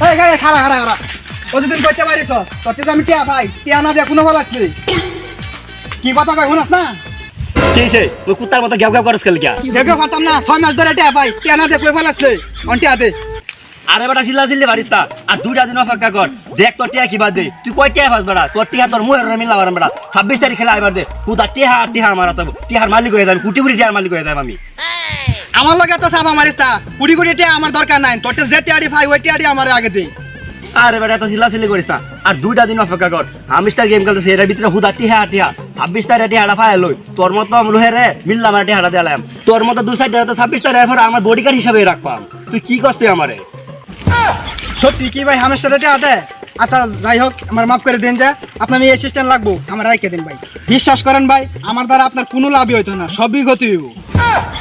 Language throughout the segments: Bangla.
এই গায়ে খাড়া খাড়া খাড়া কতদিন কইতে পারিস তোতে আমি টিয়া ভাই টিয়া না দিয়ে কোনো ভাব আসলি কি কথা কই শুনাস না কিছে ওই কুত্তার মতো গ্যাব গ্যাব করছ কেল কিয়া দেখো ফাটাম না 6 মাস ধরে টিয়া ভাই টিয়া না দিয়ে কই ভাব আসলি অন্টিয়া দে আরে বেটা চিল্লা চিল্লি পারিস না আর 2টা দিন অপেক্ষা কর দেখ তোর টিয়া কি বাদ দে তুই কই টিয়া ফাস বেটা তোর টিয়া তোর মুহের মিলা বারাম বেটা 26 তারিখ খেলা আইবার দে কুত্তা টিয়া মারা তো টিয়ার মালিক হয়ে যাবে কুটি কুটি টিয়ার মালিক হয়ে যাবে আমি আমার লগে তো সাবা মারিস না কুড়ি কুড়ি টিয়া আমার দরকার নাই তোতে যে টিয়াডি ভাই ওই টিয়াডি আমার আগে দে আরে বেটা তো চিল্লা চিল্লি করিস না আর 2টা দিন অপেক্ষা কর হামস্টার গেম খেলতেছি এর ভিতরে হুদা টিয়া 26 তারিখে টিয়াটা ফাইল লই তোর মতো মুহে রে মিল্লা মারা টিয়াটা দিলাম তোর মতো দুই সাইড তো 26 তারিখের পর আমার বডিগার্ড হিসেবে রাখবাম তুই কি করছ তুই আমারে সত্যি কি ভাই হামের সাথে টিয়া দে আচ্ছা যাই হোক আমার মাফ করে দেন যা আপনার এই অ্যাসিস্ট্যান্ট লাগবো আমার রাইকে দেন ভাই বিশ্বাস করেন ভাই আমার দ্বারা আপনার কোনো লাভই হইতো না সবই ক্ষতি হইব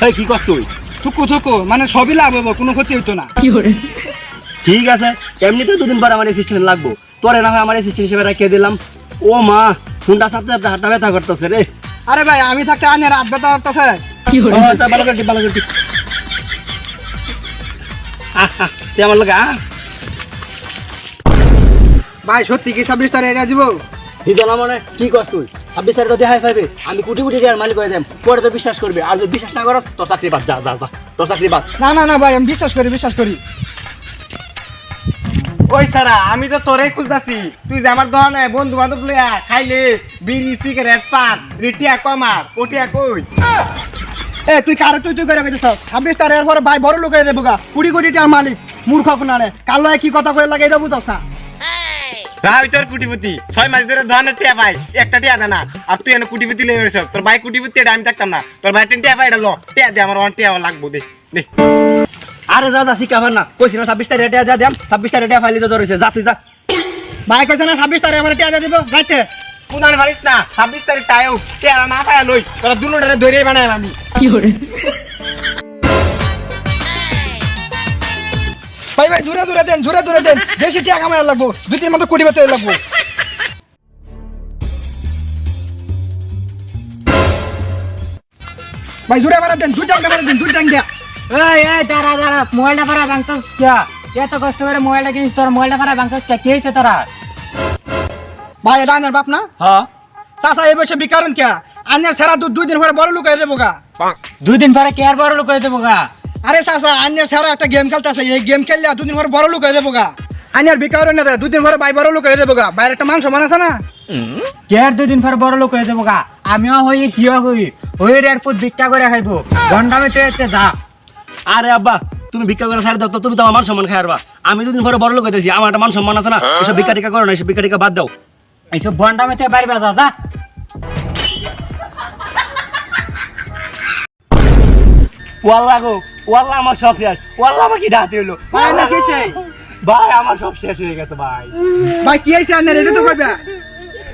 এই কি করছ তুই থুকু মানে সবই লাভ হইব কোনো ক্ষতি হইতো না ঠিক আছে এমনিতে দুদিন পর আমার অ্যাসিস্ট্যান্ট লাগবো তোরে না হয় আমার অ্যাসিস্ট্যান্ট হিসেবে রেখে দিলাম ও মা ফোনটা সাথে সাথে হাতটা ব্যথা করতেছে রে আরে ভাই আমি থাকতে আনে রাত ব্যথা করতেছে ভালো করছি তুই আমার লোক ভাই সত্যি কি 26 তারিখ এটা দিব দিদা না মনে কি করছ তুই 26 তারিখ তো দেখাই পাইবে আমি কোটি কোটি টাকার মালিক হয়ে যাম পরে তো বিশ্বাস করবে আর যদি বিশ্বাস না করস তোর চাকরি বাদ যা তোর চাকরি বাদ না ভাই আমি বিশ্বাস করি ওই সারা আমি তো তোরে খুঁজতাছি তুই যে আমার দহনে বন্ধু বান্ধব লইয়া খাইলে বিড়ি সিগারেট পান রিটিয়া কমার ওটিয়া কই এ তুই কারে তুই করে কইতেছ 26 তারিখের পরে ভাই বড় লোক হয়ে দেবো গা কুড়ি কোটি টাকার মালিক মূর্খ কোনারে কাল কি কথা কই লাগে এটা বুঝছ না ভাই তোর কুটিপতি 6 মাস ধরে দহনে টিয়া পাই একটা টিয়া দে না আর তুই এনে কুটিপতি লই হইছ তোর ভাই কুটিপতি এটা আমি থাকতাম না তোর ভাই টিয়া পাই এটা ল টিয়া দে আমার টিয়া লাগবো দে আরে যা শিখাবার না কইছি না 26 তারিখে যা দেম 26 তারিখে ফাইলি তো ধরেছে যা তুই যা ভাই কইছ না 26 তারিখে আমার টাকা দিব যাইতে পুনার পারিস না 26 তারিখ টাইও টিয়া না পায় লই তোরা দুনোটারে ধরেই বানাই আমি ভাই জোরে দেন বেশি টাকা কামাই লাগবো দুই তিন মতো কোটি বাতে লাগবো ভাই জোরে মারা দেন দুই টাকা মারা দেন দুই টাকা দিয়া এই দাঁড়া মোবাইলটা পারা ভাঙছস কে এত কষ্ট করে মোবাইলটা কিনিস তোর মোবাইলটা পারা ভাঙছস কে হইছে তোরা ভাই এটা আনার বাপ না হ্যাঁ চাচা এই বসে বিকারণ কে আনার সারা দুই দিন পরে বড় লোক হয়ে যাবো গা 2 দিন পরে কে আর বড় লোক হয়ে যাবো গা আরে চাচা আনার সারা একটা গেম খেলতেছে এই গেম খেললে দুদিন পরে বড় লোক হয়ে যাবো গা আনার বিকারণ না দুদিন পরে ভাই বড় লোক হয়ে যাবো গা বাইরে একটা মান সম্মান আছে না কে আর 2 দিন পরে বড় লোক হয়ে যাবো গা আমিও হই হিও হই এর পুত ভিক্ষা করে খাইবো গন্ডামে তুই এতে যা আরে আব্বা তুমি ভিক্ষা করে ছাড় দাও তো তুমি তো আমার মান সম্মান খাইবা আমি দুদিন পরে বড় লোক হইতেছি আমার একটা মান সম্মান আছে না এসব ভিক্ষা টিকা করো না এসব ভিক্ষা টিকা বাদ দাও এইসব গন্ডামে তুই বাইরে যা যা ওয়াল্লাহ আমার সব শেষ ওয়াল্লাহ আমাকে ডাকতে হলো ভাই না কিছে ভাই আমার সব শেষ হয়ে গেছে ভাই ভাই কি হইছে আনার এটা তো করবে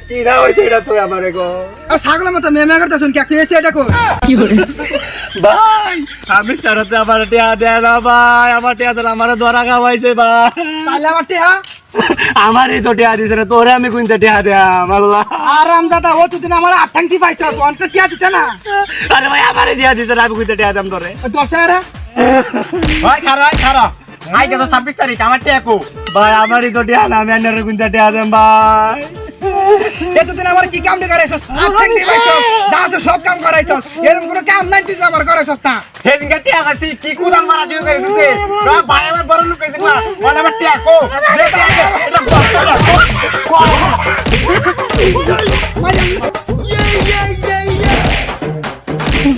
কি না হইছে এটা তো আমারে গো আর ছাগলের মতো মেমে করতেছুন কি হইছে এটা কো ভাই আমি সারাতে আমার টিয়া দেয় না ভাই আমার টিয়া দেন আমার ধরা খাওয়াইছে ভাই তাহলে আমার টিহা আমারই তো টিয়া দিছে রে তোরে আমি কোনটা টিয়া দেয়াম আল্লাহ আরাম দাদা ও তুই আমার আঠাংটি পাইছ অন্ত টিয়া দিতে না আরে ভাই আমারই টিয়া দিছে রে আমি কোনটা টিয়া দাম তোরে 10 ভাই খারা আইকে তো 26 তারিখ আমার টিয়া কো ভাই আমারই তো টিয়া না আমি আন্নারে কোনটা টিয়া দেম ভাই এতদিন আমার কি কাম করাইছস আঠাংটি পাইছ যা আছে সব কাম করাইছস এরকম কোনো কাম নাই তুই আমার করাইছস না সেদিনকে টিয়া খাইছি কি কুদান মারা শুরু করে দিছে ভাই আমার বড় লোক হইছে না ওর আমার টিয়া কো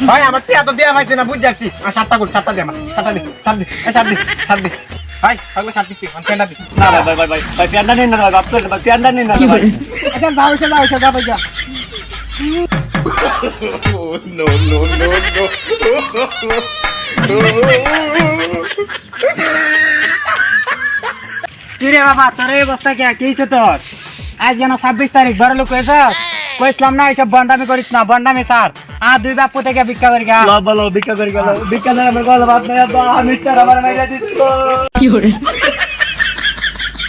ভাই আমার টিয়া তো দেয়া পাইছে না বুঝ যাচ্ছি আর 7টা কর 7টা দে আমার 7টা দে 7 দে ভাই তাহলে 7 দিছি আমি কেন দিছি না ভাই প্যান্ডা নিন না ভাই বাপ তো প্যান্ডা নিন না ভাই আচ্ছা যাও যা ভাই যা কিরে বাবা তোর এই অবস্থা কে হইছে তোর আজ যেন 26 তারিখ বড় লোক হয়েছ কইছিলাম না এইসব বন্ডামি করিস না বন্ডামি স্যার আর দুই বাপু থেকে ভিক্ষা করি গা বলো ভিক্ষা করে গেল ভিক্ষা না আমার গলা বাদ নাই আমি আমার মাইরা দিচ্ছি